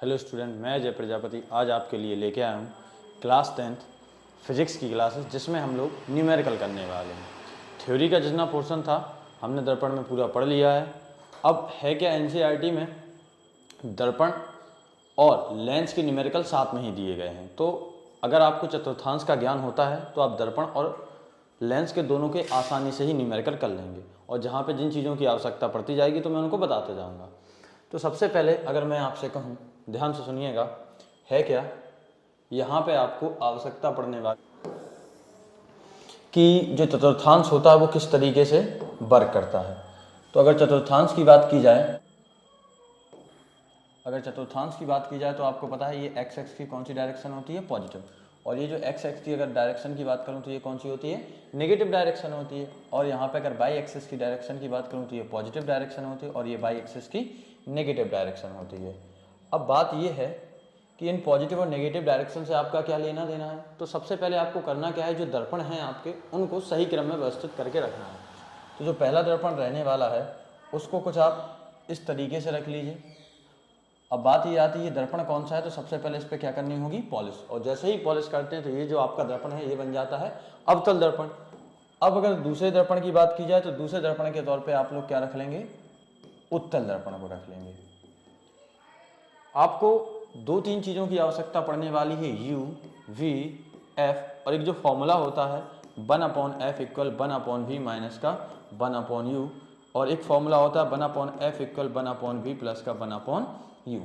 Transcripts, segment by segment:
Hello student, मैं जय प्रजापति आज आपके लिए लेके आया हूँ क्लास 10th फिजिक्स की क्लासेस जिसमें हम लोग न्यूमेरिकल करने वाले हैं। थ्योरी का जितना पोर्शन था हमने दर्पण में पूरा पढ़ लिया है। अब है क्या, एनसीईआरटी में दर्पण और लेंस के न्यूमेरिकल साथ में ही दिए गए हैं। तो अगर आपको चतुर्थांश का ज्ञान होता है तो आप दर्पण और लेंस के दोनों के आसानी से ही न्यूमेरिकल कर लेंगे, और जहाँ पे जिन चीज़ों की आवश्यकता पड़ती जाएगी तो मैं उनको बताते जाऊँगा। तो सबसे पहले अगर मैं आपसे कहूँ, ध्यान से सुनिएगा, है क्या, यहाँ पे आपको आवश्यकता पड़ने वाली कि जो चतुर्थांश होता है वो किस तरीके से वर्क करता है। तो अगर चतुर्थांश की बात की जाए तो आपको पता है ये एक्स एक्स की कौन सी डायरेक्शन होती है, पॉजिटिव। और ये जो एक्स एक्स की अगर डायरेक्शन की बात करूँ तो ये कौन सी होती है, नेगेटिव डायरेक्शन होती है। और यहाँ पे अगर बाई एक्सिस की डायरेक्शन की बात करूँ तो ये पॉजिटिव डायरेक्शन होती है, और ये बाई एक्सिस की नेगेटिव डायरेक्शन होती है। अब बात ये है कि इन पॉजिटिव और नेगेटिव डायरेक्शन से आपका क्या लेना देना है। तो सबसे पहले आपको करना क्या है, जो दर्पण हैं आपके उनको सही क्रम में व्यवस्थित करके रखना है। तो जो पहला दर्पण रहने वाला है उसको कुछ आप इस तरीके से रख लीजिए। अब बात ये आती है दर्पण कौन सा है, तो सबसे पहले इस पर क्या करनी होगी, पॉलिश। और जैसे ही पॉलिश करते हैं तो ये जो आपका दर्पण है ये बन जाता है अवतल दर्पण। अब अगर दूसरे दर्पण की बात की जाए तो दूसरे दर्पण के तौर पे आप लोग क्या रख लेंगे, उत्तल दर्पण को रख लेंगे। आपको दो तीन चीज़ों की आवश्यकता पड़ने वाली है, U, V, F, और एक जो फॉर्मूला होता है 1/f इक्वल 1/v माइनस का 1/u, और एक फॉर्मूला होता है 1/f इक्वल 1/v प्लस का 1/u।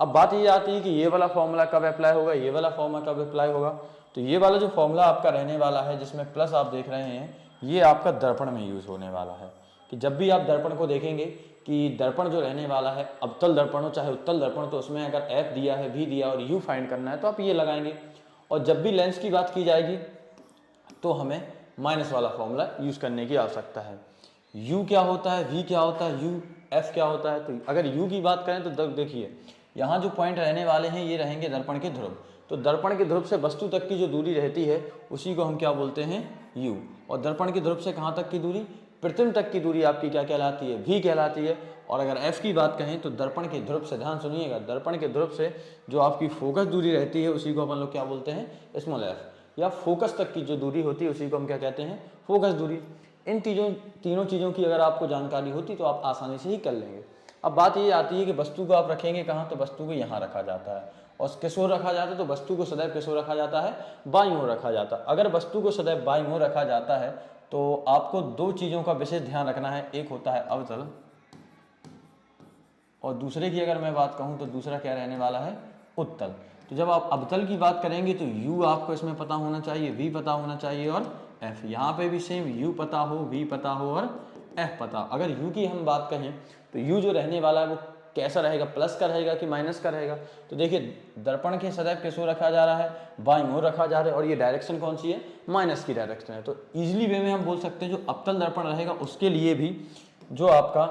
अब बात ये आती है कि ये वाला फॉर्मूला कब अप्लाई होगा, ये वाला फॉर्मूला कब अप्लाई होगा। तो ये वाला जो फॉर्मूला आपका रहने वाला है जिसमें प्लस आप देख रहे हैं, ये आपका दर्पण में यूज होने वाला है। कि जब भी आप दर्पण को देखेंगे कि दर्पण जो रहने वाला है अवतल दर्पण हो चाहे उत्तल दर्पण, तो उसमें अगर F दिया है, V दिया और U फाइंड करना है तो आप ये लगाएंगे। और जब भी लेंस की बात की जाएगी तो हमें माइनस वाला फॉर्मूला यूज करने की आवश्यकता है। U क्या होता है, V क्या होता है, U F क्या होता है। तो अगर U की बात करें तो देखिए यहाँ जो पॉइंट रहने वाले हैं ये रहेंगे दर्पण के ध्रुव। तो दर्पण के ध्रुव से वस्तु तक की जो दूरी रहती है उसी को हम क्या बोलते हैं, U। और दर्पण के ध्रुव से कहाँ तक की दूरी, प्रतिबिंब तक की दूरी आपकी क्या कहलाती है, V कहलाती है। और अगर F की बात कहें तो दर्पण के ध्रुव से, ध्यान सुनिएगा, दर्पण के ध्रुव से जो आपकी फोकस दूरी रहती है उसी को अपन लोग क्या बोलते हैं, स्मॉल f। या फोकस तक की जो दूरी होती है उसी को हम क्या कहते हैं, फोकस दूरी। इन तीनों चीज़ों की अगर आपको जानकारी होती तो आप आसानी से ही कर लेंगे। अब बात ये आती है कि वस्तु को आप रखेंगे कहाँ, तो वस्तु को यहाँ रखा जाता है। और किस ओर रखा जाता है, तो वस्तु को सदैव किस ओर रखा जाता है, बाईं ओर रखा जाता है। अगर वस्तु को सदैव बाईं ओर रखा जाता है तो आपको दो चीज़ों का विशेष ध्यान रखना है, एक होता है अवतल, और दूसरे की अगर मैं बात कहूँ तो दूसरा क्या रहने वाला है, उत्तल। तो जब आप अवतल की बात करेंगे तो U आपको इसमें पता होना चाहिए, V पता होना चाहिए और F। यहाँ पे भी सेम, U पता हो, V पता हो और F पता। अगर U की हम बात कहें तो U जो रहने वाला है वो कैसा रहेगा, प्लस का रहेगा कि माइनस का रहेगा। तो देखिए दर्पण के सदैव किस ओर रखा जा रहा है, बाईं ओर रखा जा रहा है, और ये डायरेक्शन कौन सी है, माइनस की डायरेक्शन है। तो इजीली वे में हम बोल सकते हैं जो अवतल दर्पण रहेगा उसके लिए भी जो आपका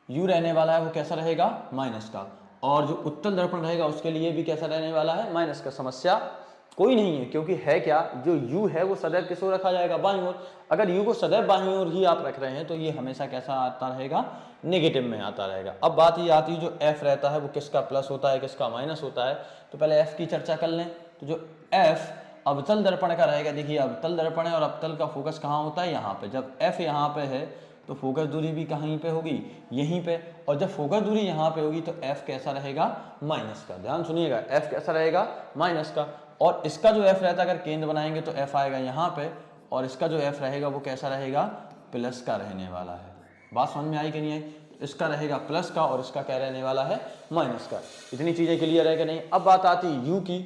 U रहने वाला है वो कैसा रहेगा, माइनस का। और जो उत्तल दर्पण रहेगा उसके लिए भी कैसा रहने वाला है, माइनस का। समस्या कोई नहीं है, क्योंकि है क्या, जो U है वो सदैव किस ओर रखा जाएगा, बाईं ओर। अगर U को सदैव बाईं ओर ही आप रख रहे हैं तो ये हमेशा कैसा आता रहेगा, नेगेटिव में आता रहेगा। अब बात ये आती है जो F रहता है वो किसका प्लस होता है, किसका माइनस होता है। तो पहले F की चर्चा कर लें। तो जो F अवतल दर्पण का रहेगा, देखिए अवतल दर्पण है और अवतल का फोकस कहाँ होता है, यहाँ पे। जब F यहाँ पे है तो फोकस दूरी भी कहीं पे होगी, यहीं पे। और जब फोकस दूरी यहाँ पे होगी तो F कैसा रहेगा, माइनस का। ध्यान सुनिएगा, F कैसा रहेगा, माइनस का। और इसका जो F रहता है, अगर केंद्र बनाएंगे तो F आएगा यहाँ पे, और इसका जो F रहेगा वो कैसा रहेगा, प्लस का रहने वाला है। बात समझ में आई कि नहीं आई, इसका रहेगा प्लस का और इसका क्या रहने वाला है, माइनस का। इतनी चीजें क्लियर है कि नहीं। अब बात आती है U की,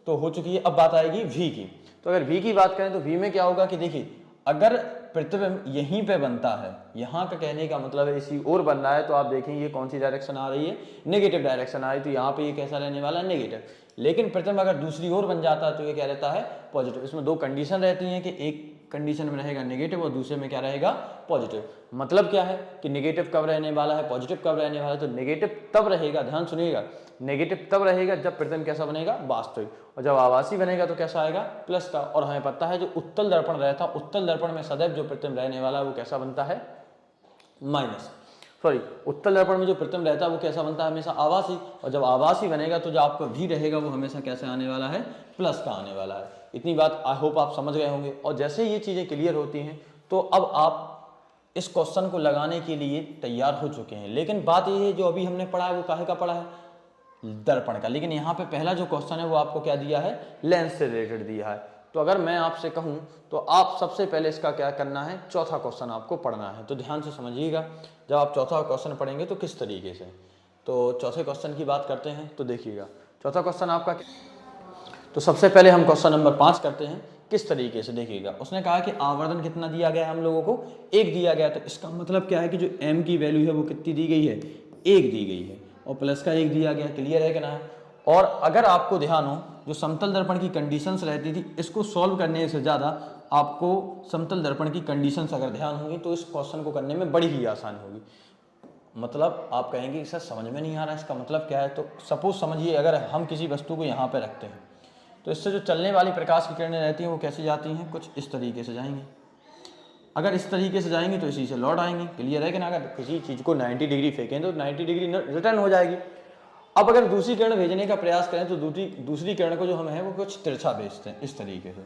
तो हो चुकी है। अब बात आएगी V की। तो अगर V की बात करें तो V में क्या होगा कि देखिए अगर प्रतिबिंब यहीं पे बनता है, यहाँ का कहने का मतलब है इसी ओर बन रहा है, तो आप देखेंगे ये कौन सी डायरेक्शन आ रही है, नेगेटिव डायरेक्शन आ रही है। तो यहाँ पे ये कैसा रहने वाला है, नेगेटिव। लेकिन प्रतिबिंब अगर दूसरी ओर बन जाता है तो ये क्या रहता है, पॉजिटिव। इसमें दो कंडीशन रहती हैं कि एक कंडीशन में रहेगा नेगेटिव और दूसरे में क्या रहेगा, पॉजिटिव। मतलब क्या है कि नेगेटिव कब रहने वाला है, पॉजिटिव कब रहने वाला है। तो नेगेटिव तब रहेगा, ध्यान सुनिएगा, नेगेटिव तब रहेगा जब प्रतिबिंब कैसा बनेगा, वास्तविक। और जब आभासी बनेगा तो कैसा आएगा, प्लस का। और हमें पता है जो उत्तल दर्पण रहता है, उत्तल दर्पण में सदैव जो प्रतिबिंब रहने वाला है वो कैसा बनता है, माइनस। सॉरी उत्तल दर्पण में जो प्रतिबिंब रहता है वो कैसा बनता है, हमेशा आभासी, और जब आभासी बनेगा तो जो आपका V रहेगा वो हमेशा कैसे आने वाला है, प्लस का आने वाला है। इतनी बात आई होप आप समझ गए होंगे। और जैसे ये चीज़ें क्लियर होती हैं तो अब आप इस क्वेश्चन को लगाने के लिए तैयार हो चुके हैं। लेकिन बात ये है जो अभी हमने पढ़ा है वो काहे का पढ़ा है, दर्पण का। लेकिन यहाँ पे पहला जो क्वेश्चन है वो आपको क्या दिया है, लेंस से रिलेटेड दिया है। तो अगर मैं आपसे कहूँ तो आप सबसे पहले इसका क्या करना है, चौथा क्वेश्चन आपको पढ़ना है। तो ध्यान से समझिएगा, जब आप चौथा क्वेश्चन पढ़ेंगे तो किस तरीके से। तो चौथे क्वेश्चन की बात करते हैं, तो देखिएगा चौथा क्वेश्चन आपका, तो सबसे पहले हम क्वेश्चन नंबर 5 करते हैं। किस तरीके से देखिएगा, उसने कहा कि आवर्धन कितना दिया गया है हम लोगों को, 1 दिया गया। तो इसका मतलब क्या है कि जो m की वैल्यू है वो कितनी दी गई है, 1 दी गई है, और प्लस का 1 दिया गया। क्लियर है कि ना। और अगर आपको ध्यान हो जो समतल दर्पण की कंडीशंस रहती थी, इसको सॉल्व करने से ज़्यादा आपको समतल दर्पण की कंडीशंस अगर ध्यान होंगी तो इस क्वेश्चन को करने में बड़ी ही आसान होगी। मतलब आप कहेंगे कि सर समझ में नहीं आ रहा, इसका मतलब क्या है। तो सपोज समझिए अगर हम किसी वस्तु को यहाँ पे रखते हैं तो इससे जो चलने वाली प्रकाश की किरणें रहती हैं वो कैसे जाती हैं, कुछ इस तरीके से जाएंगी। अगर इस तरीके से जाएंगी तो इसी से लौट आएंगी। क्लियर है कि ना। अगर किसी चीज़ को 90 डिग्री फेंकें तो 90 डिग्री रिटर्न हो जाएगी। अब अगर दूसरी किरण भेजने का प्रयास करें तो दूसरी किरण को जो हम है वो कुछ तिरछा भेजते हैं इस तरीके से।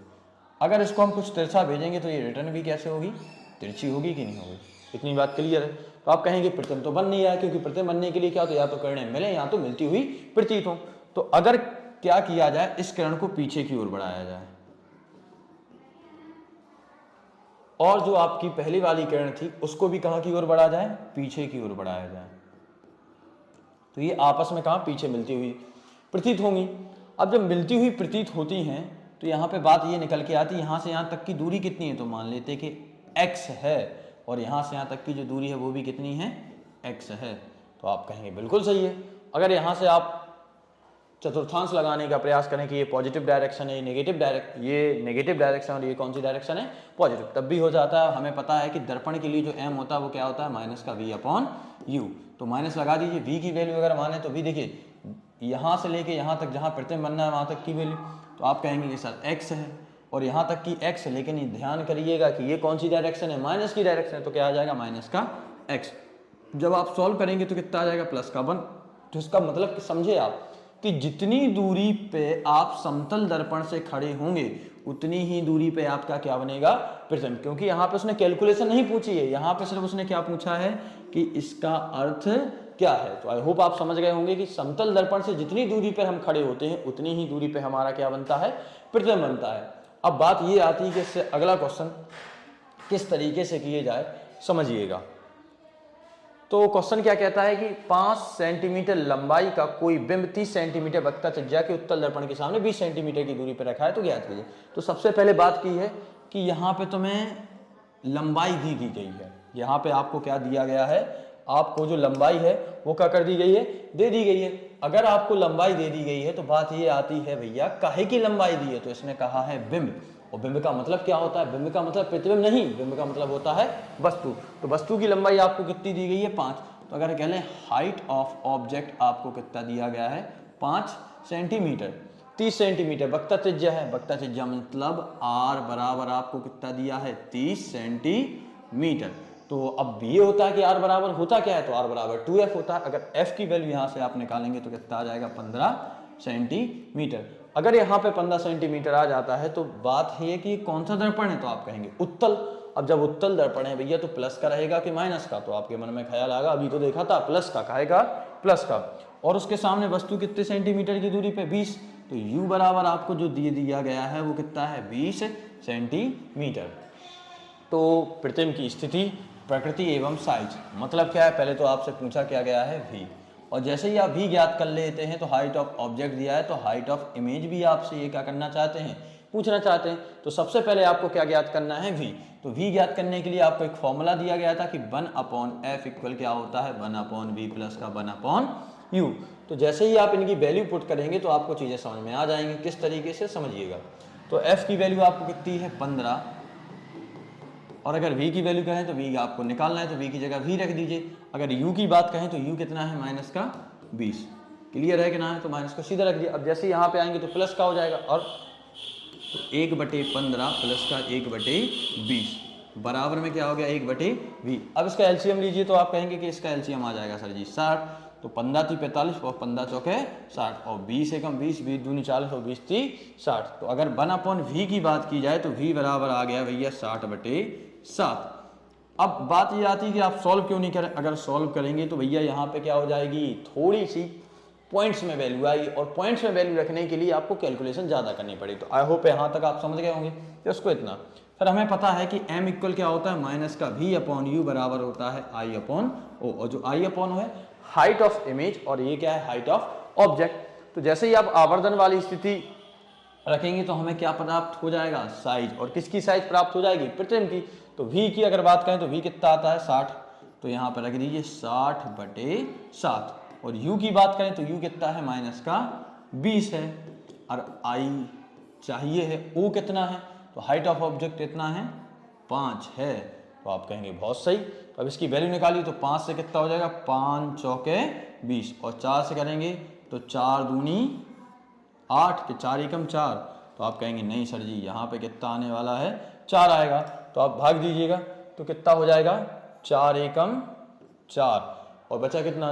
अगर इसको हम कुछ तिरछा भेजेंगे तो ये रिटर्न भी कैसे होगी, तिरछी होगी कि नहीं होगी। इतनी बात क्लियर है। तो आप कहेंगे प्रतिबिंब तो बन नहीं रहा, क्योंकि प्रतिबिंब बनने के लिए क्या होता है, या तो किरणें मिले या तो मिलती हुई प्रतीत हो। तो अगर क्या किया जाए, इस किरण को पीछे की ओर बढ़ाया जाए और जो आपकी पहली वाली किरण थी उसको भी कहां की ओर बढ़ाया जाए, पीछे की ओर बढ़ाया जाए, तो ये आपस में कहां, पीछे मिलती हुई प्रतीत होंगी। अब जब मिलती हुई प्रतीत होती हैं तो यहाँ पे बात ये निकल के आती है, यहाँ से यहाँ तक की दूरी कितनी है, तो मान लेते कि x है, और यहाँ से यहाँ तक की जो दूरी है वो भी कितनी है, x है। तो आप कहेंगे बिल्कुल सही है। अगर यहाँ से आप चतुर्थांश लगाने का प्रयास करें कि ये पॉजिटिव डायरेक्शन है, ये नेगेटिव डायरेक्शन और ये कौन सी डायरेक्शन है, पॉजिटिव, तब भी हो जाता है। हमें पता है कि दर्पण के लिए जो m होता है वो क्या होता है, माइनस का v/u। तो माइनस लगा दीजिए। v की वैल्यू अगर माने तो v देखिए यहाँ से लेके यहाँ तक जहाँ प्रतिबिंब बनना है वहाँ तक की वैल्यू, तो आप कहेंगे कि सर x है और यहाँ तक की x है। लेकिन ये ध्यान करिएगा कि ये कौन सी डायरेक्शन है, माइनस की डायरेक्शन है, तो क्या आ जाएगा, माइनस का x। जब आप सॉल्व करेंगे तो कितना आ जाएगा, प्लस का 1। तो इसका मतलब कि समझे आप कि जितनी दूरी पे आप समतल दर्पण से खड़े होंगे उतनी ही दूरी पे आपका क्या बनेगा, प्रिज्म। क्योंकि यहाँ पे उसने कैलकुलेशन नहीं पूछी है, यहाँ पे सिर्फ उसने क्या पूछा है कि इसका अर्थ क्या है। तो आई होप आप समझ गए होंगे कि समतल दर्पण से जितनी दूरी पर हम खड़े होते हैं उतनी ही दूरी पे हमारा क्या बनता है, प्रिज्म बनता है। अब बात ये आती है कि इससे अगला क्वेश्चन किस तरीके से किए जाए, समझिएगा। तो क्वेश्चन क्या कहता है कि 5 सेंटीमीटर लंबाई का कोई बिंब 30 सेंटीमीटर वक्रता त्रिज्या के उत्तल दर्पण के सामने 20 सेंटीमीटर की दूरी पर रखा है, तो ज्ञात कीजिए। तो सबसे पहले बात की है कि यहाँ पे तुम्हें लंबाई दी गई है। यहाँ पे आपको क्या दिया गया है, आपको जो लंबाई है वो क्या कर दी गई है, दे दी गई है। अगर आपको लंबाई दे दी गई है तो बात ये आती है भैया काहे की लंबाई दी है, तो इसने कहा है बिंब। और बिंब का मतलब क्या होता है, बिंब का मतलब प्रतिबिंब नहीं, बिंब का मतलब होता है वस्तु। तो वस्तु की लंबाई आपको कितनी दी गई है, 5। तो अगर कह लें हाइट ऑफ ऑब्जेक्ट आपको कितना दिया गया है, 5 सेंटीमीटर। 30 सेंटीमीटर वक्रता त्रिज्या है, वक्रता त्रिज्या मतलब r बराबर आपको कितना दिया है, 30 सेंटीमीटर। तो अब ये होता है कि r बराबर होता क्या है, तो r बराबर 2f होता है। अगर f की वैल्यू यहाँ से आप निकालेंगे तो कितना आ जाएगा, 15 सेंटीमीटर। अगर यहाँ पे 15 सेंटीमीटर आ जाता है तो बात है कि कौन सा दर्पण है, तो आप कहेंगे उत्तल। अब जब उत्तल दर्पण है भैया तो प्लस का रहेगा कि माइनस का, तो आपके मन में ख्याल आएगा अभी तो देखा था प्लस का, कहेगा प्लस का। और उसके सामने वस्तु कितने सेंटीमीटर की दूरी पे, 20। तो u बराबर आपको जो दिया गया है वो कितना है, 20 सेंटीमीटर। तो प्रतिबिंब की स्थिति, प्रकृति एवं साइज, मतलब क्या है, पहले तो आपसे पूछा क्या गया है, v। और जैसे ही आप v ज्ञात कर लेते हैं तो हाइट ऑफ ऑब्जेक्ट दिया है, तो हाइट ऑफ इमेज भी आपसे ये क्या करना चाहते हैं, पूछना चाहते हैं। तो सबसे पहले आपको क्या ज्ञात करना है, v। तो v ज्ञात करने के लिए आपको एक फॉर्मूला दिया गया था कि 1/f इक्वल क्या होता है, 1/v प्लस का 1/u। तो जैसे ही आप इनकी वैल्यू पुट करेंगे तो आपको चीज़ें समझ में आ जाएंगी। किस तरीके से, समझिएगा। तो f की वैल्यू आपको कितनी है, 15। और अगर v की वैल्यू कहें तो v आपको निकालना है, तो v की जगह v रख दीजिए। अगर u की बात कहें तो u कितना है, माइनस का 20। क्लियर है कि ना है, तो माइनस को सीधा रख दिया। अब जैसे यहाँ पे आएंगे तो प्लस का हो जाएगा, और तो 1/15 प्लस का 1/20 बराबर में क्या हो गया 1/v। अब इसका एलसीएम लीजिए तो आप कहेंगे कि इसका एलसीएम आ जाएगा सर जी 60, तो 15 × 3 = 45 और 15 × 4 = 60 और 20 × 1 = 20, 20 दूनी 40 और 20 × 3 = 60। तो अगर 1/v की बात की जाए तो v बराबर आ गया भैया 60/7। अब बात ये आती है कि आप सॉल्व क्यों नहीं करें, अगर सॉल्व करेंगे तो भैया यहाँ पे क्या हो जाएगी, थोड़ी सी पॉइंट्स में वैल्यू आएगी और पॉइंट्स में वैल्यू रखने के लिए आपको कैलकुलेशन ज़्यादा करनी पड़ेगी। तो आई होप यहाँ तक आप समझ गए होंगे। तो उसको इतना फिर हमें पता है कि m इक्वल क्या होता है माइनस का v/u बराबर होता है I/o, और जो I/o है हाइट ऑफ इमेज और ये क्या है हाइट ऑफ ऑब्जेक्ट। तो जैसे ही आप आवर्धन वाली स्थिति रखेंगे तो हमें क्या प्राप्त हो जाएगा, साइज। और किसकी साइज प्राप्त हो जाएगी, प्रतिबिंब की। तो v की अगर बात करें तो v कितना आता है 60, तो यहाँ पर रख दीजिए 60/7। और u की बात करें तो u कितना है माइनस का 20 है, और i चाहिए है, o कितना है, तो हाइट ऑफ ऑब्जेक्ट कितना है 5 है। तो आप कहेंगे बहुत सही। तो अब इसकी वैल्यू निकाली तो 5 से कितना हो जाएगा, 5 × 4 = 20 और 4 से करेंगे तो 4 दूनी 8 के 4 × 4। तो आप कहेंगे नहीं सर जी यहाँ पे कितना आने वाला है 4 आएगा। तो आप भाग दीजिएगा तो कितना हो जाएगा 4 × 4 और बचा कितना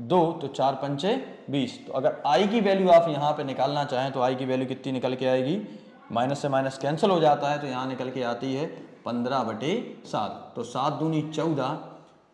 2, तो 4 × 5 = 20। तो अगर i की वैल्यू आप यहाँ पे निकालना चाहें तो i की वैल्यू कितनी निकल के आएगी, माइनस से माइनस कैंसिल हो जाता है तो यहाँ निकल के आती है 15/7। तो 7 दूनी 14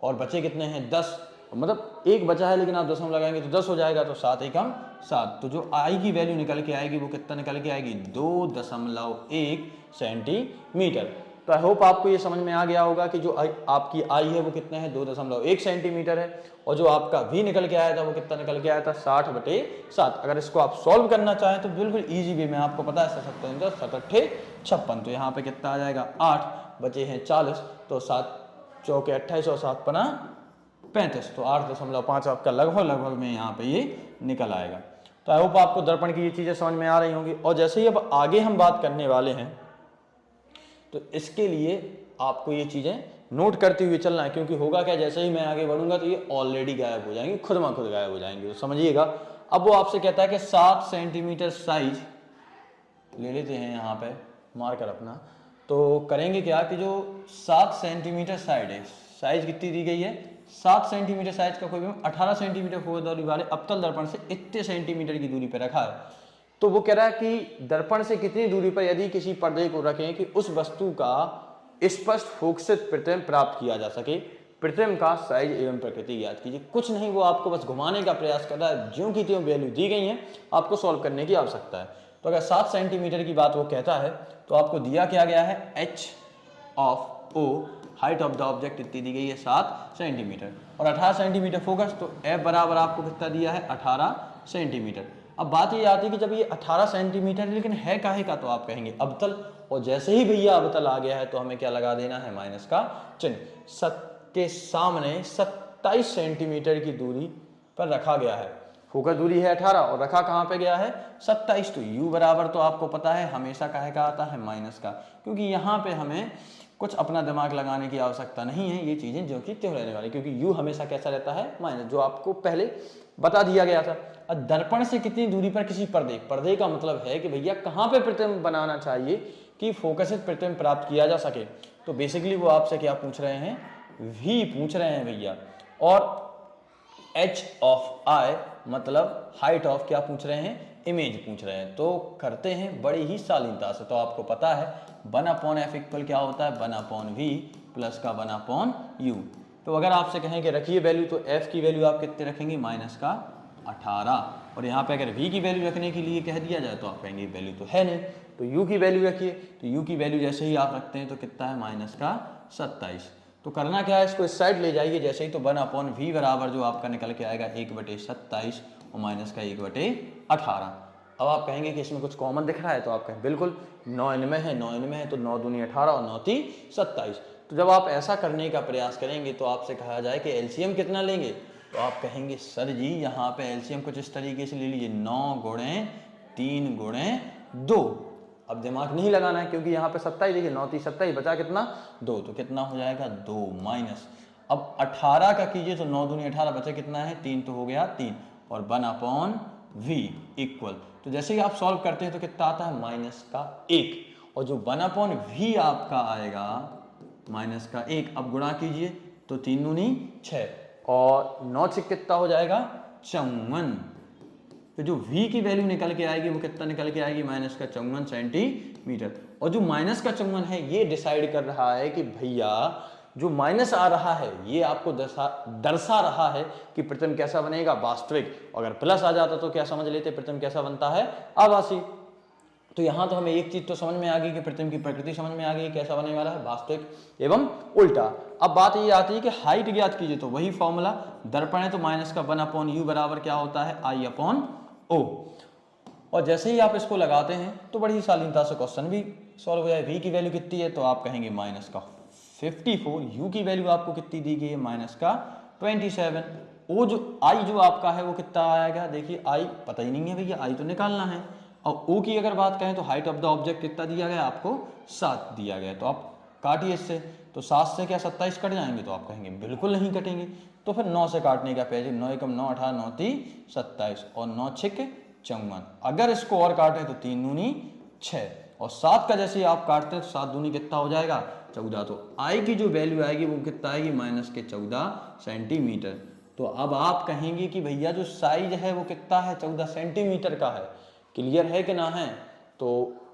और बचे कितने हैं 10, मतलब एक बचा है लेकिन आप दशमलव लगाएंगे तो 10 हो जाएगा। तो 7 × 7, तो जो i की वैल्यू निकल के आएगी वो कितना निकल के आएगी 2.1 सेंटीमीटर। तो आई होप आपको ये समझ में आ गया होगा कि जो आपकी i है वो कितना है 2.1 सेंटीमीटर है, और जो आपका v निकल के आया था वो कितना निकल के आया था 60/7। अगर इसको आप सॉल्व करना चाहें तो बिल्कुल इजी वे में, आपको पता है 7×7 = 56, तो यहाँ पे कितना आ जाएगा 8, बचे हैं 40, तो 7 × 4 = 28 और 7 × 5 = 35, तो 8.5 आपका लगभग में यहाँ पे ये निकल आएगा। तो आई होप आपको दर्पण की ये चीज़ें समझ में आ रही होंगी। और जैसे ही अब आगे हम बात करने वाले हैं तो इसके लिए आपको ये चीज़ें नोट करते हुए चलना है, क्योंकि होगा क्या, जैसे ही मैं आगे बढ़ूंगा तो ये ऑलरेडी गायब हो जाएंगे, खुद में खुद गायब हो जाएंगे। तो समझिएगा, अब वो आपसे कहता है कि 7 सेंटीमीटर साइज ले लेते हैं यहाँ पे मार्कर अपना। तो करेंगे क्या कि जो 7 सेंटीमीटर साइड है, साइज कितनी दी गई है 7 सेंटीमीटर साइज का कोई भी 18 सेंटीमीटर फोटो वाले अवतल दर्पण से इतने सेंटीमीटर की दूरी पर रखा है। तो वो कह रहा है कि दर्पण से कितनी दूरी पर यदि किसी पर्दे को रखें कि उस वस्तु का स्पष्ट फोकसित प्रतिबिंब प्राप्त किया जा सके, प्रतिबिंब का साइज एवं प्रकृति याद कीजिए। कुछ नहीं, वो आपको बस घुमाने का प्रयास कर रहा है, ज्यों की त्यों वैल्यू दी गई है, आपको सॉल्व करने की आवश्यकता है। तो अगर 7 सेंटीमीटर की बात वो कहता है तो आपको दिया क्या गया है h/o, height of the object इतनी दी गई है 7 सेंटीमीटर और 18 सेंटीमीटर फोकस, तो f बराबर आपको कितना दिया है 18 सेंटीमीटर। अब बात ये आती है कि जब ये 18 सेंटीमीटर लेकिन है काहे का, तो आप कहेंगे अवतल, और जैसे ही भैया अवतल आ गया है तो हमें क्या लगा देना है माइनस का चिन्ह। के सामने 27 सेंटीमीटर की दूरी पर रखा गया है, फोकस दूरी है 18 और रखा कहाँ पे गया है 27। तो u बराबर तो आपको पता है हमेशा काहे का आता है माइनस का, क्योंकि यहाँ पे हमें कुछ अपना दिमाग लगाने की आवश्यकता नहीं है, ये चीजें जो कि त्यों रहने वाली, क्योंकि u हमेशा कैसा रहता है माइनस, जो आपको पहले बता दिया गया था। अब दर्पण से कितनी दूरी पर किसी पर्दे का मतलब है कि भैया कहाँ पे प्रतिबिंब बनाना चाहिए कि फोकसित प्रतिबिंब प्राप्त किया जा सके। तो बेसिकली वो आपसे क्या पूछ रहे हैं, v पूछ रहे हैं भैया, और h ऑफ i मतलब हाइट ऑफ क्या पूछ रहे हैं, इमेज पूछ रहे हैं। तो करते हैं बड़ी ही शालीनता से। तो आपको पता है 1/f इक्वल क्या होता है 1/v प्लस का 1/u। तो अगर आपसे कहें कि रखिए वैल्यू, तो f की वैल्यू आप कितने रखेंगे माइनस का 18, और यहाँ पे अगर v की वैल्यू रखने के लिए कह दिया जाए तो आप कहेंगे वैल्यू तो है नहीं, तो u की वैल्यू रखिए। तो u की वैल्यू जैसे ही आप रखते हैं तो कितना है माइनस का 27। तो करना क्या है, इसको इस साइड ले जाइए जैसे ही, तो 1/v बराबर जो आपका निकल के आएगा 1/27 और माइनस का 1/18। अब आप कहेंगे कि इसमें कुछ कॉमन दिख रहा है, तो आप कहें बिल्कुल 9 इनमें है, 9 इनमें है, तो 9 दूनी 18 और 9 × 3 = 27। तो जब आप ऐसा करने का प्रयास करेंगे तो आपसे कहा जाए कि एलसीएम कितना लेंगे, तो आप कहेंगे सर जी यहाँ पे एलसीएम कुछ इस तरीके से ले लीजिए 9 × 3 × 2। अब दिमाग नहीं लगाना है क्योंकि यहाँ पे 27, देखिए 9 × 3 = 27, बचा कितना 2, तो कितना हो जाएगा 2 माइनस। अब 18 का कीजिए तो 9 दूनी 18, बचा कितना है 3, तो हो गया 3 और 1/v इक्वल। तो जैसे ही आप सॉल्व करते हैं तो कितना आता है माइनस का 1, और जो 1/v आपका आएगा माइनस का 1। अब गुणा कीजिए तो 3 दूनी 6 और 9 से कितना हो जाएगा 54। तो जो v की वैल्यू निकल के आएगी वो कितना निकल के आएगी माइनस का 54 सेंटीमीटर। और जो माइनस का 54 है ये डिसाइड कर रहा है कि भैया जो माइनस आ रहा है ये आपको दर्शा रहा है कि प्रतिबिंब कैसा बनेगा वास्तविक। अगर प्लस आ जाता तो क्या समझ लेते प्रतिबिंब कैसा बनता है आभासी। तो यहाँ तो हमें एक चीज तो समझ में आ गई कि प्रतिबिंब की प्रकृति समझ में आ गई कैसा बनने वाला है वास्तविक एवं उल्टा। अब बात ये आती है कि हाइट ज्ञात कीजिए तो वही फॉर्मूला दर्पण है तो माइनस का 1/u बराबर क्या होता है I/O। और जैसे ही आप इसको लगाते हैं तो बड़ी शालीनता से क्वेश्चन भी सॉल्व हो जाए। v की वैल्यू कितनी है तो आप कहेंगे माइनस का 54। u की वैल्यू आपको कितनी दी गई है माइनस का 27। o जो i जो आपका है वो कितना आएगा देखिए i पता ही नहीं है भैया i तो निकालना है। और o की अगर बात करें तो हाइट ऑफ द ऑब्जेक्ट कितना दिया गया आपको 7 दिया गया। तो आप काटिए इससे तो 7 से क्या 27 कट जाएंगे तो आप कहेंगे बिल्कुल नहीं कटेंगे। तो फिर 9 से काटने का पेज 9 एकम 9 18 9 3 27 और 9 6 54। अगर इसको और काटें तो 3 दूनी 6 और 7 का जैसे आप काटते हैं तो 7 दूनी कितना हो जाएगा 14। तो आई की जो वैल्यू आएगी वो कितना आएगी माइनस के 14 सेंटीमीटर। तो अब आप कहेंगे कि भैया जो साइज है वो कितना है 14 सेंटीमीटर का है। क्लियर है कि ना है। तो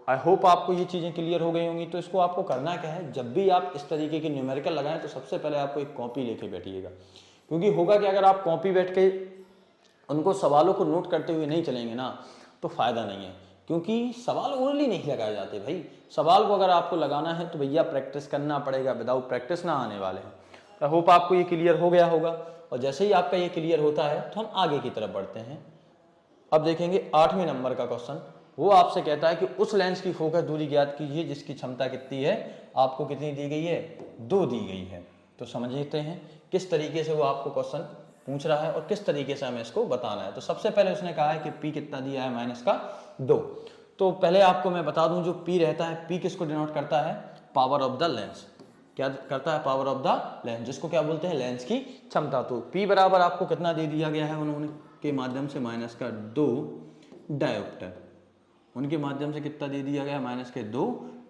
आई होप आपको ये चीज़ें क्लियर हो गई होंगी। तो इसको आपको करना क्या है जब भी आप इस तरीके की न्यूमेरिकल लगाएं तो सबसे पहले आपको एक कॉपी लेके बैठिएगा। क्योंकि होगा कि अगर आप कॉपी बैठ के उनको सवालों को नोट करते हुए नहीं चलेंगे ना तो फ़ायदा नहीं है। क्योंकि सवाल ओनली नहीं लगाए जाते भाई। सवाल को अगर आपको लगाना है तो भैया प्रैक्टिस करना पड़ेगा। विदाउट प्रैक्टिस ना आने वाले हैं। तो होप आपको ये क्लियर हो गया होगा। और जैसे ही आपका ये क्लियर होता है तो हम आगे की तरफ बढ़ते हैं। अब देखेंगे 8वें नंबर का क्वेश्चन। वो आपसे कहता है कि उस लेंस की फोकस दूरी ज्ञात कीजिए जिसकी क्षमता कितनी है। आपको कितनी दी गई है 2 दी गई है। तो समझते हैं किस तरीके से वो आपको क्वेश्चन पूछ रहा है और किस तरीके से हमें इसको बताना है। तो सबसे पहले उसने कहा है कि P कितना दिया है माइनस का 2। तो पहले आपको मैं बता दूं जो P रहता है P किसको डिनोट करता है पावर ऑफ द लेंस। क्या करता है पावर ऑफ द लेंस जिसको क्या बोलते हैं लेंस की क्षमता। तो P बराबर आपको कितना दे दिया गया है उन्होंने के माध्यम से माइनस का 2 डायोप्टर। उनके माध्यम से कितना दे दिया गया माइनस के 2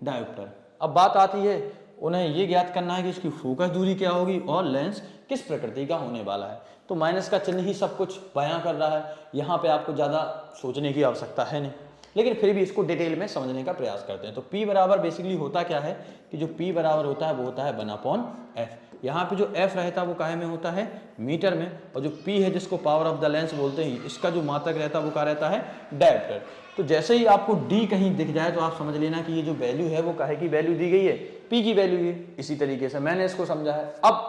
डायोप्टर। अब बात आती है उन्हें ये ज्ञात करना है कि इसकी फोकस दूरी क्या होगी और लेंस किस प्रकृति का होने वाला है। तो माइनस का चिन्ह ही सब कुछ बयां कर रहा है। यहाँ पे आपको ज़्यादा सोचने की आवश्यकता है नहीं, लेकिन फिर भी इसको डिटेल में समझने का प्रयास करते हैं। तो P बराबर बेसिकली होता क्या है कि जो P बराबर होता है वो होता है 1/f। यहाँ पे जो f रहता है वो काहे में होता है मीटर में। और जो P है जिसको पावर ऑफ द लेंस बोलते हैं इसका जो मात्रक रहता है वो क्या रहता है डायोप्टर। तो जैसे ही आपको D कहीं दिख जाए तो आप समझ लेना कि ये जो वैल्यू है वो काहे की वैल्यू दी गई है P की वैल्यू है। इसी तरीके से मैंने इसको समझा है। अब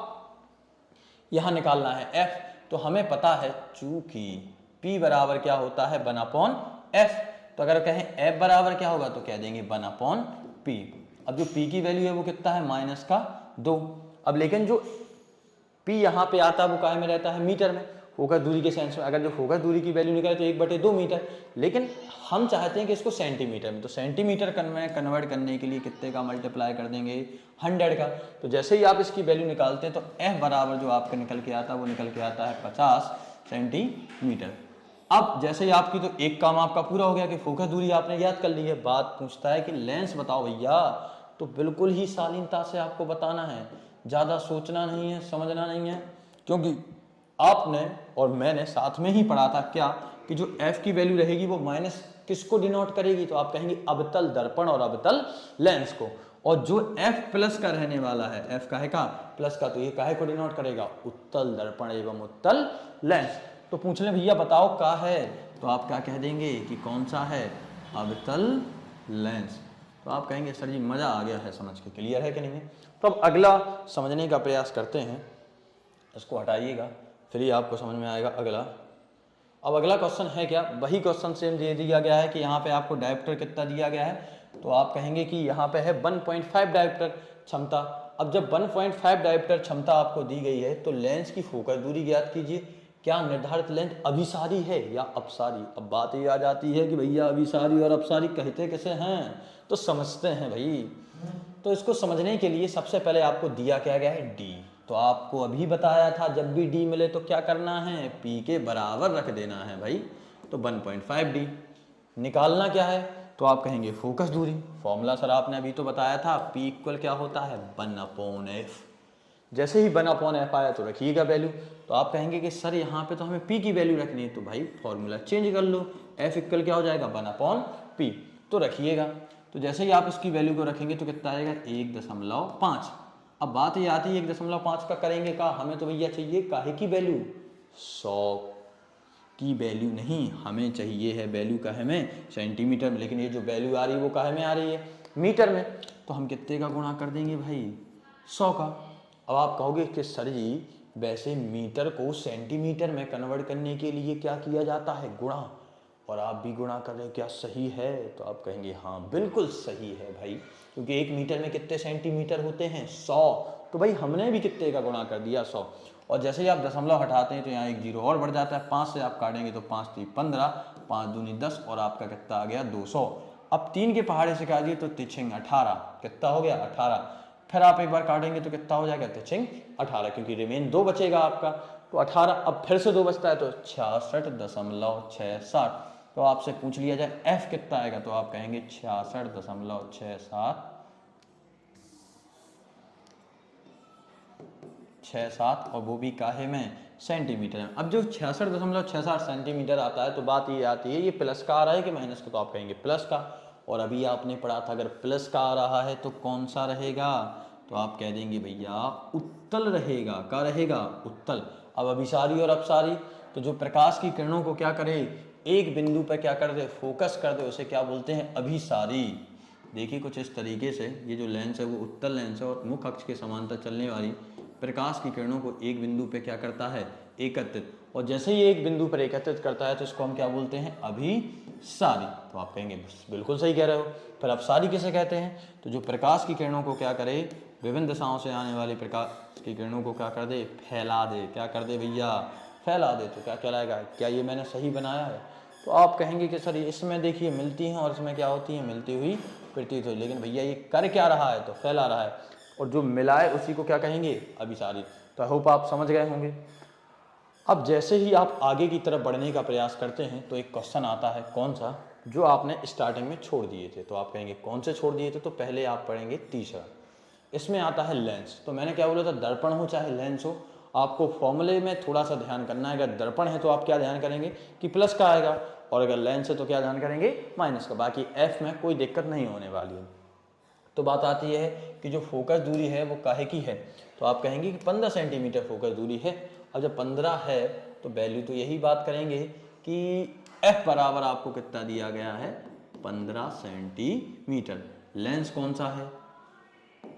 यहाँ निकालना है f। तो हमें पता है चूंकि P बराबर क्या होता है 1/f। तो अगर कहें f बराबर क्या होगा तो कह देंगे 1/p। अब जो P की वैल्यू है वो कितना है माइनस का 2। अब लेकिन जो P यहाँ पे आता है वो काय में रहता है मीटर में फोकस दूरी के सेंस में। अगर जो फोकस दूरी की वैल्यू निकाले तो 1/2 मीटर, लेकिन हम चाहते हैं कि इसको सेंटीमीटर में। तो सेंटीमीटर कन्वर्ट करने के लिए कितने का मल्टीप्लाई कर देंगे 100 का। तो जैसे ही आप इसकी वैल्यू निकालते हैं तो f बराबर जो आपका निकल के आता है वो निकल के आता है 50 सेंटीमीटर। अब जैसे ही आपकी तो एक काम आपका पूरा हो गया कि फोकस दूरी आपने याद कर ली है। बात पूछता है कि लेंस बताओ भैया। तो बिल्कुल ही शालीनता से आपको बताना है, ज़्यादा सोचना नहीं है, समझना नहीं है। क्योंकि आपने और मैंने साथ में ही पढ़ा था क्या कि जो f की वैल्यू रहेगी वो माइनस किसको डिनोट करेगी। तो आप कहेंगे अवतल दर्पण और अवतल लेंस को। और जो f प्लस का रहने वाला है f काहे का प्लस का, तो ये काहे को डिनोट करेगा उत्तल दर्पण एवं उत्तल लेंस। तो पूछ ले भैया बताओ का है तो आप क्या कह देंगे कि कौन सा है अवतल लेंस। तो आप कहेंगे सर जी मज़ा आ गया है समझ के। क्लियर है कि नहीं है। तो अब अगला समझने का प्रयास करते हैं। इसको हटाइएगा फिर ही आपको समझ में आएगा अगला। अब अगला क्वेश्चन है क्या वही क्वेश्चन सेम दे दिया गया है कि यहाँ पे आपको डायोप्टर कितना दिया गया है। तो आप कहेंगे कि यहाँ पे है 1.5 डायोप्टर क्षमता। अब जब 1.5 डायोप्टर क्षमता आपको दी गई है तो लेंस की फोकस दूरी ज्ञात कीजिए। क्या निर्धारित लेंस अभिसारी है या अपसारी। अब बात ये आ जाती है कि भैया अभिसारी और अपसारी कहते कैसे हैं। तो समझते हैं भाई। तो इसको समझने के लिए सबसे पहले आपको दिया क्या गया है D। तो आपको अभी बताया था जब भी D मिले तो क्या करना है P के बराबर रख देना है भाई। तो 1.5D निकालना क्या है। तो तो आप कहेंगे फोकस दूरी। फॉर्मूला सर आपने अभी तो बताया था, P इक्वल क्या होता है 1/f। जैसे ही 1/f आया तो रखिएगा वैल्यू। तो आप कहेंगे कि सर यहाँ पे तो हमें P की वैल्यू रखनी है, तो भाई फॉर्मूला चेंज कर लो, F इक्वल क्या हो जाएगा 1/P, तो रखिएगा। तो जैसे ही आप इसकी वैल्यू को रखेंगे तो कितना आएगा 1.5। अब बात ये आती है 1.5 का करेंगे का, हमें तो भैया चाहिए काहे की वैल्यू 100 की वैल्यू नहीं, हमें चाहिए है वैल्यू का हमें सेंटीमीटर में, लेकिन ये जो वैल्यू आ रही है वो काहे में आ रही है मीटर में। तो हम कितने का गुणा कर देंगे भाई 100 का। अब आप कहोगे कि सर जी वैसे मीटर को सेंटीमीटर में कन्वर्ट करने के लिए क्या किया जाता है गुणा, और आप भी गुणा कर रहे हो, क्या सही है? तो आप कहेंगे हाँ बिल्कुल सही है भाई, क्योंकि 1 मीटर में कितने सेंटीमीटर होते हैं 100। तो भाई हमने भी कितने का गुणा कर दिया 100। और जैसे ही आप दशमलव हटाते हैं तो यहाँ एक जीरो और बढ़ जाता है, 5 से आप काटेंगे तो 5 3 15, 5 दूनी 10 और आपका कितना आ गया 200। अब 3 के पहाड़े से काटिए तो 3 18, कितना हो गया 18। फिर आप एक बार काटेंगे तो कितना हो जाएगा 3 18, क्योंकि रिमेन 2 बचेगा आपका, तो 18। अब फिर से 2 बचता है तो 66.67। तो आपसे पूछ लिया जाए F कितना आएगा, तो आप कहेंगे 66.67 और वो भी काहे में सेंटीमीटर में। अब जो 66.67 सेंटीमीटर आता है तो बात ये आती है ये प्लस का आ रहा है कि माइनस का, तो आप कहेंगे प्लस का। और अभी आपने पढ़ा था अगर प्लस का आ रहा है तो कौन सा रहेगा, तो आप कह देंगे भैया उत्तल रहेगा। क्या रहेगा उत्तल। अब अभिसारी और अपसारी, तो जो प्रकाश की किरणों को क्या करे एक बिंदु पर क्या कर दे फोकस कर दे उसे क्या बोलते हैं अभिसारी। देखिए कुछ इस तरीके से ये जो लेंस है वो उत्तल लेंस है और मुख्य अक्ष के समांतर चलने वाली प्रकाश की किरणों को एक बिंदु पे क्या करता है एकत्रित, और जैसे ही एक बिंदु पर एकत्रित करता है तो इसको हम क्या बोलते हैं अभिसारी। तो आप कहेंगे बिल्कुल सही कह रहे हो। फिर अपसारी किसे कहते हैं, तो जो प्रकाश की किरणों को क्या करे विभिन्न दिशाओं से आने वाली प्रकाश की किरणों को क्या कर दे फैला दे। क्या कर दे भैया फैला दे। तो क्या कहलाएगा, क्या ये मैंने सही बनाया है? तो आप कहेंगे कि सर इसमें देखिए मिलती हैं और इसमें क्या होती हैं मिलती हुई प्रतीत हुई, लेकिन भैया ये कर क्या रहा है तो फैला रहा है, और जो मिला है उसी को क्या कहेंगे अभिसारी। तो आई होप आप समझ गए होंगे। अब जैसे ही आप आगे की तरफ बढ़ने का प्रयास करते हैं तो एक क्वेश्चन आता है कौन सा, जो आपने स्टार्टिंग में छोड़ दिए थे। तो आप कहेंगे कौन से छोड़ दिए थे, तो पहले आप पढ़ेंगे तीसरा। इसमें आता है लेंस। तो मैंने क्या बोला था दर्पण हो चाहे लेंस हो, आपको फॉर्मूले में थोड़ा सा ध्यान करना है। अगर दर्पण है तो आप क्या ध्यान करेंगे कि प्लस का आएगा, और अगर लेंस है तो क्या ध्यान करेंगे माइनस का। बाकी एफ में कोई दिक्कत नहीं होने वाली है। तो बात आती है कि जो फोकस दूरी है वो काहे की है, तो आप कहेंगे कि 15 सेंटीमीटर फोकस दूरी है। अब जब 15 है तो वैल्यू तो यही बात करेंगे कि एफ बराबर आपको कितना दिया गया है 15 सेंटीमीटर। लेंस कौन सा है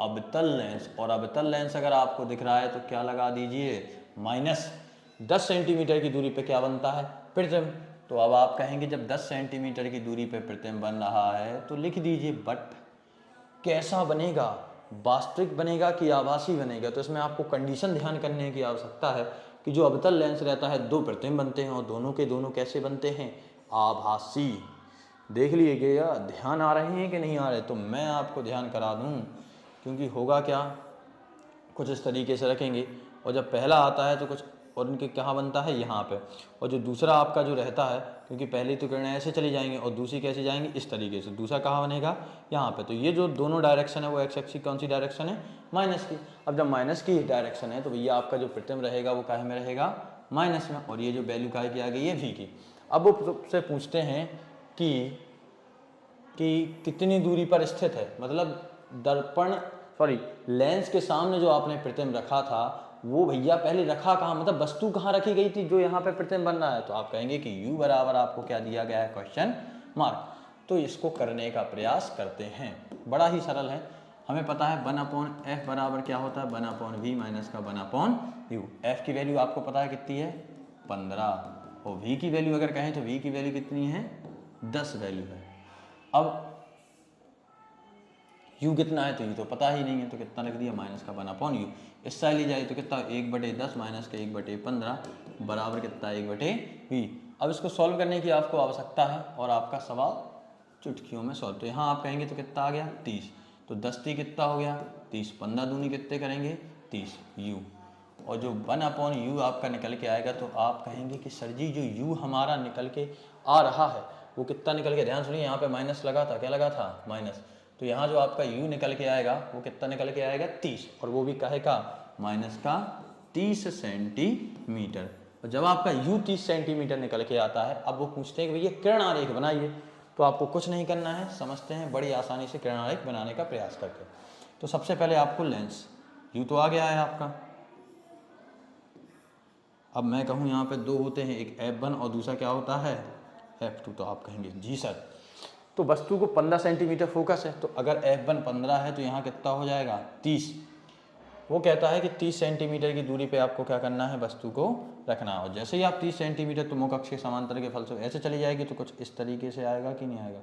अवतल लेंस, और अवतल लेंस अगर आपको दिख रहा है तो क्या लगा दीजिए -10 सेंटीमीटर की दूरी पे क्या बनता है प्रतिबिंब। तो अब आप कहेंगे जब 10 सेंटीमीटर की दूरी पे प्रतिबिंब बन रहा है तो लिख दीजिए बट कैसा बनेगा वास्तविक बनेगा कि आभासी बनेगा। तो इसमें आपको कंडीशन ध्यान करने की आवश्यकता है कि जो अवतल लेंस रहता है 2 प्रतिबिंब बनते हैं और दोनों के दोनों कैसे बनते हैं आभासी। देख लीजिएगा ध्यान आ रहे हैं कि नहीं आ रहे, तो मैं आपको ध्यान करा दूं, क्योंकि होगा क्या कुछ इस तरीके से रखेंगे और जब पहला आता है तो कुछ और उनके कहाँ बनता है यहाँ पे, और जो दूसरा आपका जो रहता है क्योंकि पहली तो किरणें ऐसे चली जाएंगी और दूसरी कैसे जाएंगी इस तरीके से, दूसरा कहाँ बनेगा यहाँ पे। तो ये जो दोनों डायरेक्शन है वो एक्स एक्सिस कौन सी डायरेक्शन है माइनस की। अब जब माइनस की डायरेक्शन है तो भैया आपका जो प्रतिबिंब रहेगा वो काहे में रहेगा माइनस में, और ये जो वैल्यू काहे की आ गई है वी की। अब वो सबसे पूछते हैं कि कितनी दूरी पर स्थित है, मतलब दर्पण लेंस के सामने जो आपने प्रतिबिंब रखा था वो भैया पहले रखा कहाँ, मतलब वस्तु कहाँ रखी गई थी जो यहाँ पे प्रतिबिंब बन रहा है। तो आप कहेंगे कि u बराबर आपको क्या दिया गया है क्वेश्चन मार्क। तो इसको करने का प्रयास करते हैं, बड़ा ही सरल है। हमें पता है 1/f बराबर क्या होता है 1/v माइनस का 1/u। f की वैल्यू आपको पता है कितनी है 15, और v की वैल्यू अगर कहें तो v की वैल्यू कितनी है 10 वैल्यू है। अब u कितना है तो u तो पता ही नहीं है, तो कितना लिख दिया माइनस का 1/u। इस साइड ली जाए तो कितना 1/10 माइनस का 1/15 बराबर कितना 1/v। अब इसको सॉल्व करने की आपको आवश्यकता है और आपका सवाल चुटकियों में सॉल्व। तो यहाँ आप कहेंगे तो कितना आ गया 30, तो 10 3 कितना हो गया 30, 15 दूनी कितने करेंगे 30 u, और जो 1/u आपका निकल के आएगा। तो आप कहेंगे कि सर जी जो u हमारा निकल के आ रहा है वो कितना निकल गया, ध्यान सुनिए, यहाँ पे माइनस लगा था, क्या लगा था, माइनस, तो यहाँ जो आपका u निकल के आएगा वो कितना निकल के आएगा, 30, और वो भी काहे का, माइनस का 30 सेंटीमीटर। और जब आपका u 30 सेंटीमीटर निकल के आता है, अब वो पूछते हैं कि भैया किरण आरेख बनाइए, तो आपको कुछ नहीं करना है, समझते हैं बड़ी आसानी से किरण आरेख बनाने का प्रयास करके। तो सबसे पहले आपको लेंस, u तो आ गया है आपका, अब मैं कहूँ यहाँ पे दो होते हैं, एक f1 और दूसरा क्या होता है, f2, तो आप कहेंगे जी सर, तो वस्तु को 15 सेंटीमीटर फोकस है, तो अगर f1 15 है तो यहाँ कितना हो जाएगा, 30। वो कहता है कि 30 सेंटीमीटर की दूरी पे आपको क्या करना है, वस्तु को रखना है। और जैसे ही आप 30 सेंटीमीटर तो मुख अक्ष के समांतर के फल से ऐसे चली जाएगी, तो कुछ इस तरीके से आएगा कि नहीं आएगा।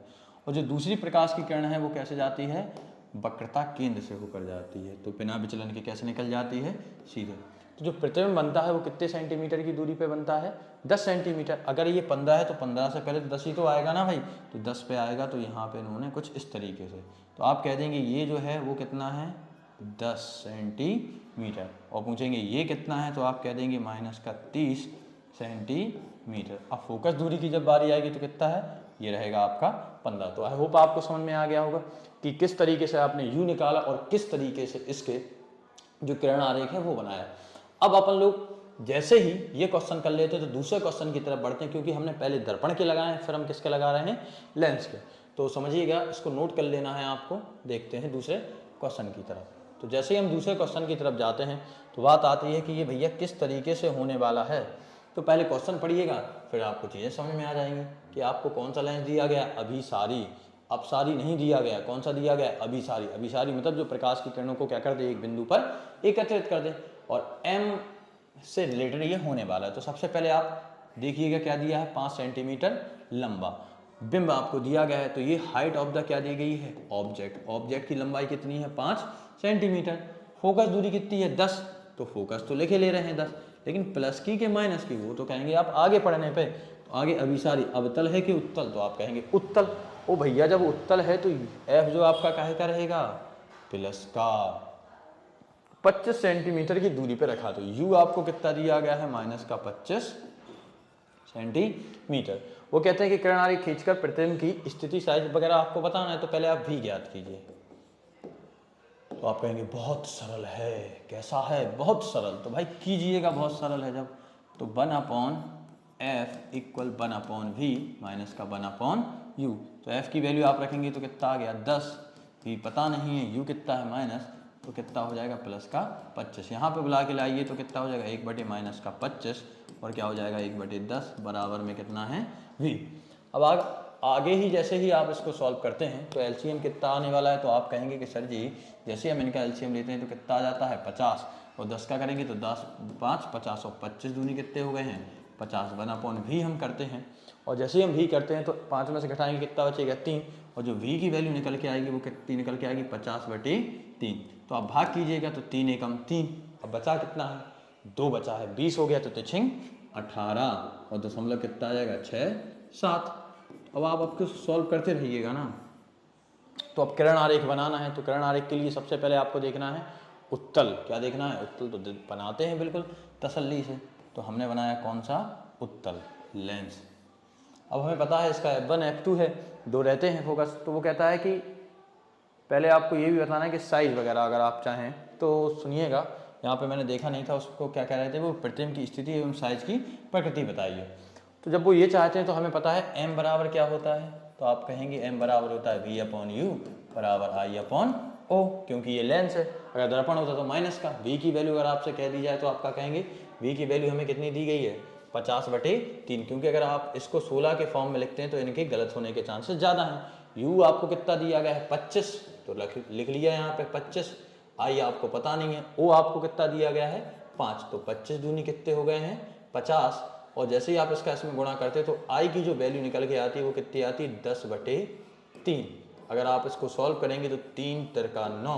और जो दूसरी प्रकाश की किरण है वो कैसे जाती है, वक्रता केंद्र से होकर जाती है, तो बिना विचलन के कैसे निकल जाती है, सीधे। तो जो प्रतिबिंब बनता है वो कितने सेंटीमीटर की दूरी पे बनता है, 10 सेंटीमीटर। अगर ये 15 है तो 15 से पहले 10 ही तो आएगा ना भाई, तो 10 पे आएगा, तो यहाँ पे इन्होंने कुछ इस तरीके से, तो आप कह देंगे ये जो है वो कितना है, 10 सेंटीमीटर। और पूछेंगे ये कितना है, तो आप कह देंगे माइनस का 30 सेंटीमीटर। अब फोकस दूरी की जब बारी आएगी तो कितना है, ये रहेगा आपका 15। तो आई होप आपको समझ में आ गया होगा कि किस तरीके से आपने u निकाला और किस तरीके से इसके जो किरण आरेख है वो बनाया। अब अपन लोग जैसे ही ये क्वेश्चन कर लेते हैं तो दूसरे क्वेश्चन की तरफ बढ़ते हैं, क्योंकि हमने पहले दर्पण के लगाए हैं, फिर हम किसके लगा रहे हैं, लेंस के। तो समझिएगा, इसको नोट कर लेना है आपको। देखते हैं दूसरे क्वेश्चन की तरफ। तो जैसे ही हम दूसरे क्वेश्चन की तरफ जाते हैं तो बात आती है कि ये भैया किस तरीके से होने वाला है। तो पहले क्वेश्चन पढ़िएगा, फिर आपको चीज़ें समझ में आ जाएंगी कि आपको कौन सा लेंस दिया गया, अभिसारी। अपसारी नहीं दिया गया, कौन सा दिया गया, अभिसारी। अभिसारी मतलब जो प्रकाश की किरणों को क्या कर दे, एक बिंदु पर एकत्रित कर दे, और m से रिलेटेड ये होने वाला है। तो सबसे पहले आप देखिएगा क्या दिया है, 5 सेंटीमीटर लंबा बिंब आपको दिया गया है। तो ये हाइट ऑफ द क्या दी गई है, ऑब्जेक्ट। ऑब्जेक्ट की लंबाई कितनी है, 5 सेंटीमीटर। फोकस दूरी कितनी है, 10। तो फोकस तो लिखे ले रहे हैं 10, लेकिन प्लस की के माइनस की वो तो कहेंगे आप आगे पढ़ने पे। तो आगे अभिसारी अवतल है कि उत्तल, तो आप कहेंगे उत्तल। ओ भैया जब उत्तल है तो एफ जो आपका काहे का रहेगा, प्लस का 25 सेंटीमीटर की दूरी पे रखा। तो u आपको कितना दिया गया है, माइनस का 25 सेंटीमीटर। वो कहते हैं कि किरण आरेख खींचकर प्रतिबिंब की स्थिति, साइज वगैरह आपको बताना है, तो पहले आप v ज्ञात कीजिए। तो आप कहेंगे बहुत सरल है, कैसा है, बहुत सरल। तो भाई कीजिएगा, बहुत सरल है जब। तो 1/f इक्वल 1/v माइनस का 1/u। तो f की वैल्यू आप रखेंगे तो कितना आ गया, 10। v पता नहीं है, u कितना है माइनस, तो कितना हो जाएगा, प्लस का 25। यहाँ पे बुला के लाइए तो कितना हो जाएगा, 1/माइनस का 25, और क्या हो जाएगा 1/10 बराबर में कितना है, v। अब आगे ही जैसे ही आप इसको सॉल्व करते हैं तो एलसीएम कितना आने वाला है। तो आप कहेंगे कि सर जी जैसे हम इनका एलसीएम लेते हैं तो कितना आ जाता है, 50, और 10 का करेंगे तो 10 5 50, और 25 दूनी कितने हो गए हैं, 50। 1/v हम करते हैं, और जैसे ही हम v करते हैं तो 5 में से घटाएंगे कितना बचेगा, 3, और जो v की वैल्यू निकल के आएगी वो कितनी निकल के आएगी, 50/3। तो आप भाग कीजिएगा तो 3 एकम 3। अब बचा कितना है, 2 बचा है, 20 हो गया तो तिछिंग 18, और दशमलव कितना आ जाएगा, 6 7। अब आप आपको सॉल्व करते रहिएगा ना। तो अब किरण आरेख बनाना है, तो किरण आरेख के लिए सबसे पहले आपको देखना है उत्तल। क्या देखना है, उत्तल। तो बनाते हैं बिल्कुल तसल्ली से। तो हमने बनाया कौन सा, उत्तल लेंस। अब हमें पता है इसका f1 f2 है, 2 रहते हैं फोकस। तो वो कहता है कि पहले आपको ये भी बताना है कि साइज वगैरह अगर आप चाहें तो सुनिएगा। यहाँ पे मैंने देखा नहीं था, उसको क्या कह रहे थे, वो प्रतिबिंब की स्थिति एवं साइज की प्रकृति बताइए। तो जब वो ये चाहते हैं तो हमें पता है m बराबर क्या होता है। तो आप कहेंगे m बराबर होता है v/u बराबर i/o, क्योंकि ये लेंस है। अगर दर्पण होता तो माइनस का। v की वैल्यू अगर आपसे कह दी जाए तो आपका कहेंगे v की वैल्यू हमें कितनी दी गई है, 50/3, क्योंकि अगर आप इसको 16 के फॉर्म में लिखते हैं तो इनके गलत होने के चांसेस ज़्यादा हैं। u आपको कितना दिया गया है, 25, तो लिख लिया यहाँ पे 25। i आपको पता नहीं है। o आपको कितना दिया गया है, 5, तो 25 दूनी कितने हो गए हैं, 50। और जैसे ही आप इसका इसमें गुणा करते हैं तो i की जो वैल्यू निकल के आती है वो कितनी आती है, 10/3। अगर आप इसको सॉल्व करेंगे तो 3 तिरका 9,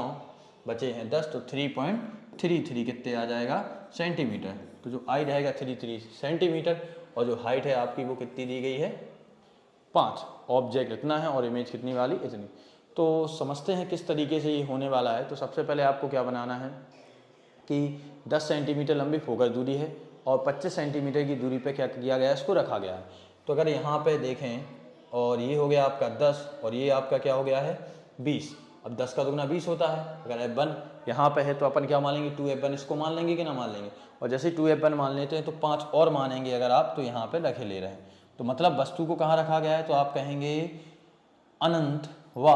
बचे हैं 10, तो 3.33 कितने आ जाएगा, सेंटीमीटर। तो जो i रहेगा 33 सेंटीमीटर, और जो हाइट है आपकी वो कितनी दी गई है, 5। ऑब्जेक्ट इतना है और इमेज कितनी वाली, इतनी। तो समझते हैं किस तरीके से ये होने वाला है। तो सबसे पहले आपको क्या बनाना है कि 10 सेंटीमीटर लंबी फोकस दूरी है और 25 सेंटीमीटर की दूरी पे क्या किया गया है, इसको रखा गया है। तो अगर यहाँ पे देखें और ये हो गया आपका 10 और ये आपका क्या हो गया है 20। अब 10 का दुगना 20 होता है। अगर F1 यहाँ पे है तो अपन क्या मान लेंगे 2F1 इसको मान लेंगे कि ना मान लेंगे। और जैसे 2F1 मान लेते हैं तो 5 और मानेंगे अगर आप तो यहाँ पे रखे ले रहे हैं। तो मतलब वस्तु को कहाँ रखा गया है तो आप कहेंगे अनंत व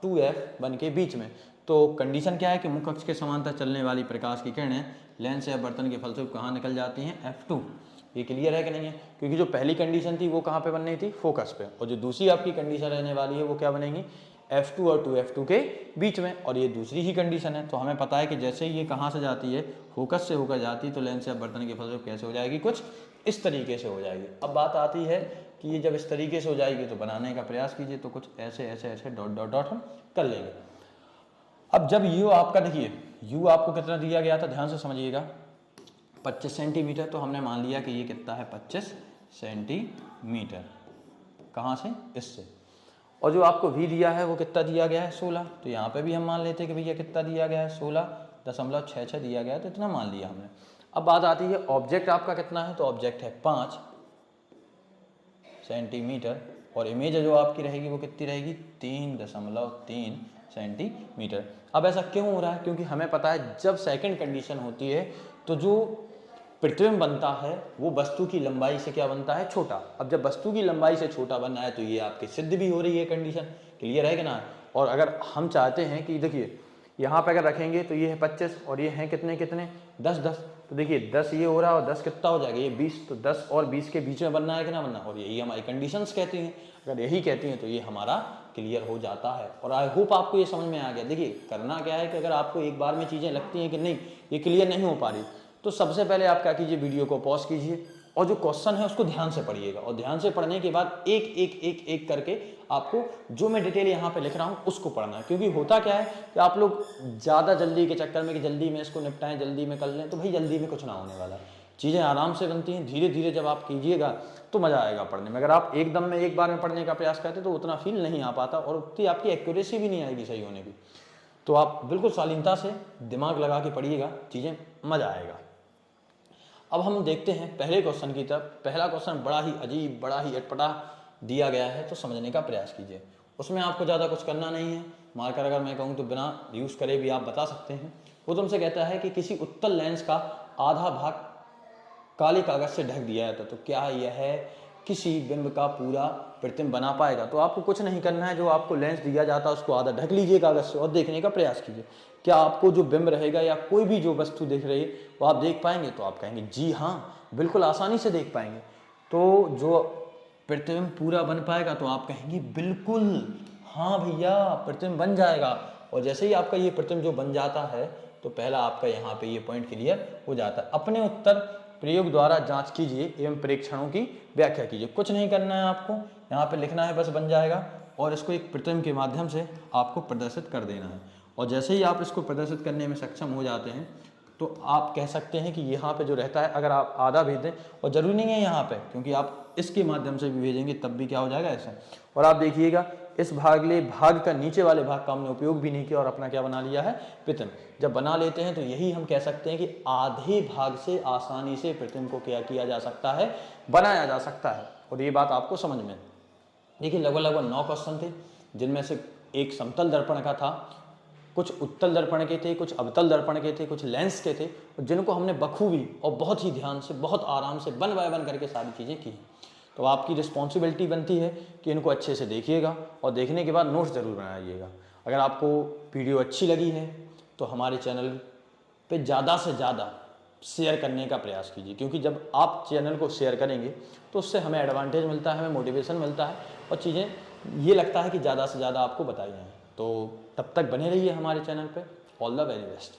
2F1 के बीच में। तो कंडीशन क्या है कि मुख्य अक्ष के समांतर चलने वाली प्रकाश की किरणें लेंस या बर्तन के फलस्वरूप कहाँ निकल जाती हैं F2। ये क्लियर है कि नहीं है? क्योंकि जो पहली कंडीशन थी वो कहाँ पे बननी थी फोकस पे, और जो दूसरी आपकी कंडीशन रहने वाली है वो क्या बनेगी F2 और 2F2 के बीच में, और ये दूसरी ही कंडीशन है। तो हमें पता है कि जैसे ही ये कहाँ से जाती है फोकस से होकर जाती है तो लेंस या बर्तन के फलस्वरूप कैसे हो जाएगी कुछ इस तरीके से हो जाएगी। अब बात आती है कि ये जब इस तरीके से हो जाएगी तो बनाने का प्रयास कीजिए, तो कुछ ऐसे ऐसे ऐसे डॉट डॉट डॉट हम कर लेंगे। अब जब यू आपका देखिए यू आपको कितना दिया गया था ध्यान से समझिएगा 25 सेंटीमीटर, तो हमने मान लिया कि ये कितना है 25 सेंटीमीटर, कहाँ से इससे। और जो आपको v दिया है वो कितना दिया गया है 16, तो यहाँ पे भी हम मान लेते हैं कि भैया कितना दिया गया है 16.66 दिया गया है, तो इतना मान लिया हमने। अब बात आती है ऑब्जेक्ट आपका कितना है, तो ऑब्जेक्ट है 5 सेंटीमीटर और इमेज जो आपकी रहेगी वो कितनी रहेगी 3.3 सेंटीमीटर। अब ऐसा क्यों हो रहा है, क्योंकि हमें पता है जब सेकंड कंडीशन होती है तो जो प्रतिबिंब बनता है वो वस्तु की लंबाई से क्या बनता है छोटा। अब जब वस्तु की लंबाई से छोटा बनना है तो ये आपकी सिद्ध भी हो रही है कंडीशन, क्लियर है कि ना। और अगर हम चाहते हैं कि देखिए यहाँ पे अगर रखेंगे तो ये है 25 और ये हैं कितने 10, तो देखिए 10 ये हो रहा है और 10 कितना हो जाएगा ये 20, तो 10 और 20 के बीच में बनना है कि ना बनना, और यही हमारी कंडीशंस कहती हैं। अगर यही कहती हैं तो ये हमारा क्लियर हो जाता है। और आई होप आपको ये समझ में आ गया। देखिए करना क्या है कि अगर आपको एक बार में चीज़ें लगती हैं कि नहीं ये क्लियर नहीं हो पा रही, तो सबसे पहले आप क्या कीजिए वीडियो को पॉज कीजिए और जो क्वेश्चन है उसको ध्यान से पढ़िएगा, और ध्यान से पढ़ने के बाद एक एक एक एक करके आपको जो मैं डिटेल यहाँ पे लिख रहा हूँ उसको पढ़ना है। क्योंकि होता क्या है कि आप लोग ज़्यादा जल्दी के चक्कर में कि जल्दी में इसको निपटाएं जल्दी में कर लें, तो भाई जल्दी में कुछ ना होने वाला है। चीज़ें आराम से बनती हैं, धीरे धीरे जब आप कीजिएगा तो मज़ा आएगा पढ़ने में। अगर आप एकदम में एक बार में पढ़ने का प्रयास करते तो उतना फील नहीं आ पाता और उतनी आपकी एक्यूरेसी भी नहीं आएगी सही होने की। तो आप बिल्कुल शालीनता से दिमाग लगा के पढ़िएगा, चीज़ें मज़ा आएगा। अब हम देखते हैं पहले क्वेश्चन की तरफ। पहला क्वेश्चन बड़ा ही अजीब बड़ा ही अटपटा दिया गया है, तो समझने का प्रयास कीजिए। उसमें आपको ज़्यादा कुछ करना नहीं है, मार्कर अगर मैं कहूँ तो बिना यूज़ करे भी आप बता सकते हैं। वो तुमसे कहता है कि किसी उत्तल लेंस का आधा भाग काले कागज से ढक दिया जाता, तो क्या यह किसी बिंब का पूरा प्रतिबिंब बना पाएगा। तो आपको कुछ नहीं करना है, जो आपको लेंस दिया जाता है उसको आधा ढक लीजिए कागज से और देखने का प्रयास कीजिए क्या आपको जो बिंब रहेगा या कोई भी जो वस्तु दिख रही है वो आप देख पाएंगे। तो आप कहेंगे जी हाँ बिल्कुल आसानी से देख पाएंगे। तो जो प्रतिबिंब पूरा बन पाएगा, तो आप कहेंगे बिल्कुल हाँ भैया प्रतिबिंब बन जाएगा। और जैसे ही आपका ये प्रतिबिंब जो बन जाता है तो पहला आपका यहाँ पे ये पॉइंट क्लियर हो जाता है। अपने उत्तर प्रयोग द्वारा जांच कीजिए एवं परीक्षणों की व्याख्या कीजिए। कुछ नहीं करना है आपको, यहाँ पे लिखना है बस बन जाएगा, और इसको एक प्रतिबिंब के माध्यम से आपको प्रदर्शित कर देना है। और जैसे ही आप इसको प्रदर्शित करने में सक्षम हो जाते हैं तो आप कह सकते हैं कि यहाँ पे जो रहता है अगर आप आधा भेज दें, और ज़रूरी नहीं है यहाँ पे, क्योंकि आप इसके माध्यम से भी भेजेंगे तब भी क्या हो जाएगा ऐसा। और आप देखिएगा इस भाग का नीचे वाले भाग का हमने उपयोग भी नहीं किया और अपना क्या बना लिया है प्रतिबिंब। जब बना लेते हैं तो यही हम कह सकते हैं कि आधे भाग से आसानी से प्रतिबिंब को क्या किया जा सकता है बनाया जा सकता है। और ये बात आपको समझ में। देखिए लगभग 9 क्वेश्चन थे, जिनमें से एक समतल दर्पण का था, कुछ उत्तल दर्पण के थे, कुछ अवतल दर्पण के थे, कुछ लेंस के थे, जिनको हमने बखूबी और बहुत ही ध्यान से बहुत आराम से वन बाय वन करके सारी चीज़ें की। तो आपकी रिस्पॉन्सिबिलिटी बनती है कि इनको अच्छे से देखिएगा और देखने के बाद नोट्स ज़रूर बनाइएगा। अगर आपको वीडियो अच्छी लगी है तो हमारे चैनल पे ज़्यादा से ज़्यादा शेयर करने का प्रयास कीजिए, क्योंकि जब आप चैनल को शेयर करेंगे तो उससे हमें एडवांटेज मिलता है, हमें मोटिवेशन मिलता है और चीज़ें ये लगता है कि ज़्यादा से ज़्यादा आपको बताई जाएँ। तो तब तक बने रहिए हमारे चैनल पे। All the very best.